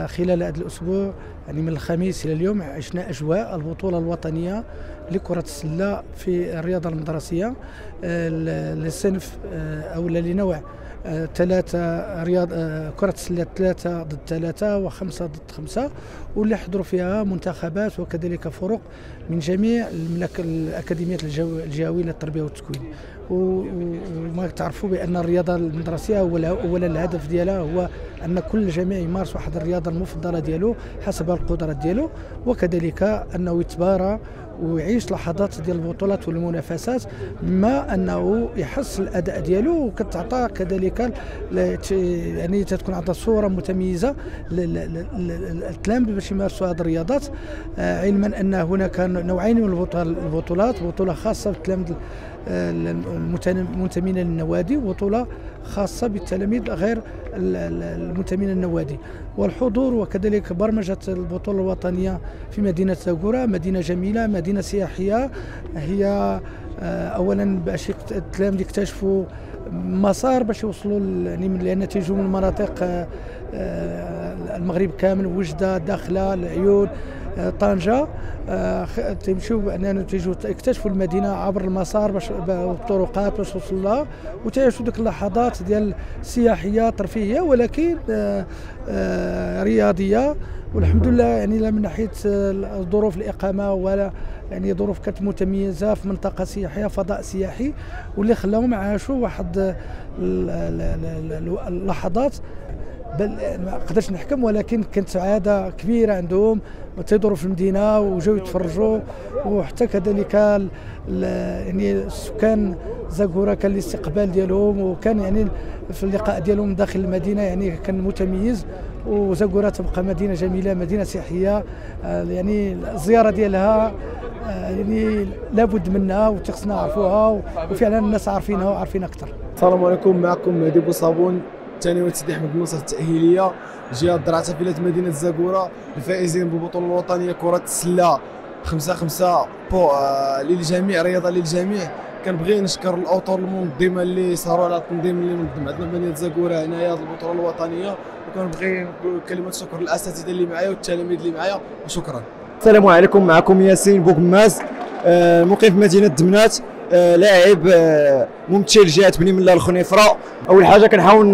خلال هذا الأسبوع يعني من الخميس إلى اليوم عشنا أجواء البطولة الوطنية لكرة السلة في الرياضة المدرسية للصنف أو لنوع ثلاثة رياض كرة السلة 3 ضد 3 و5 ضد 5، واللي حضروا فيها منتخبات وكذلك فرق من جميع الأكاديميات الجهوية للتربية والتكوين. وما تعرفوا بأن الرياضة المدرسية أولا الهدف ديالها هو أن كل جميع يمارس واحد الرياضة المفضلة ديالو حسب القدرات ديالو، وكذلك أنه يتبارى ويعيش لحظات ديال البطولات والمنافسات، مما انه يحس الاداء ديالو وكتعطى كذلك يعني تكون عطى صوره متميزه للتلاميذ باش يمارسوا هذه الرياضات، علما ان هناك نوعين من البطولات، بطوله خاصه بالتلاميذ المنتمين للنوادي وبطوله خاصه بالتلاميذ غير المنتمين للنوادي. والحضور وكذلك برمجه البطوله الوطنيه في مدينه زاكورة، مدينه جميله، مدينه سياحيه، هي اولا باش التلاميذ يكتشفوا مسار باش يوصلوا يعني لان تيجوا من مناطق المغرب كامل، وجده، داخله، العيون، طنجة، تمشيو اننا تيجوا يكتشفوا المدينه عبر المسار باش الطرقات باش توصل لها، وتعيشوا ديك اللحظات ديال سياحيه ترفيهيه ولكن رياضيه. والحمد لله يعني لا من ناحيه ظروف الاقامه ولا يعني ظروف كانت متميزه في منطقه سياحيه، فضاء سياحي، واللي خلاهم عاشوا واحد اللحظات بل ما قدرتش نحكم، ولكن كانت سعاده كبيره عندهم وتيدوروا في المدينه وجاو يتفرجوا. وحتى كذلك يعني السكان زاكورة كان الاستقبال ديالهم، وكان يعني في اللقاء ديالهم داخل المدينه يعني كان متميز. وزاكورة تبقى مدينه جميله، مدينه سياحيه، يعني الزياره ديالها يعني لابد منها وخصنا نعرفوها، وفعلا الناس عارفينها وعارفين اكثر. السلام عليكم، معكم مهدي بوصابون، ثاني ولد احمد النصر التاهيليه، جهه درعا فيلات مدينه زاكورة، الفائزين بالبطوله الوطنيه كره السله 5-5 للجميع، رياضه للجميع. كنبغي نشكر الاطر المنظمه اللي صاروا على التنظيم اللي منظم عندنا مدينه زاكورة هنايا هذه البطوله الوطنيه، وكنبغي نقول كلمه شكر للاساتذه اللي معايا والتلاميذ اللي معايا، وشكرا. السلام عليكم، معكم ياسين بوغماز، مقيم مدينه دمنات، لاعب ممثل جهه بني ملا الخنيفره. اول حاجه كنحاول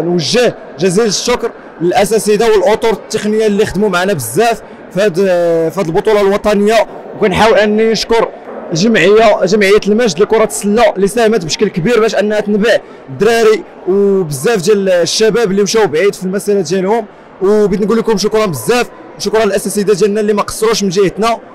نوجه جزيل الشكر للاساتذه والاطر التقنيه اللي خدموا معنا بزاف في هذه البطوله الوطنيه، وكنحاول اني نشكر جمعيه المجد لكره السله اللي ساهمت بشكل كبير باش انها تنبع الدراري وبزاف ديال الشباب اللي مشاو بعيد في المسيره ديالهم. وبغيت نقول لكم شكرا بزاف، وشكرا للاساتذه ديالنا اللي ما قصروش من جهتنا.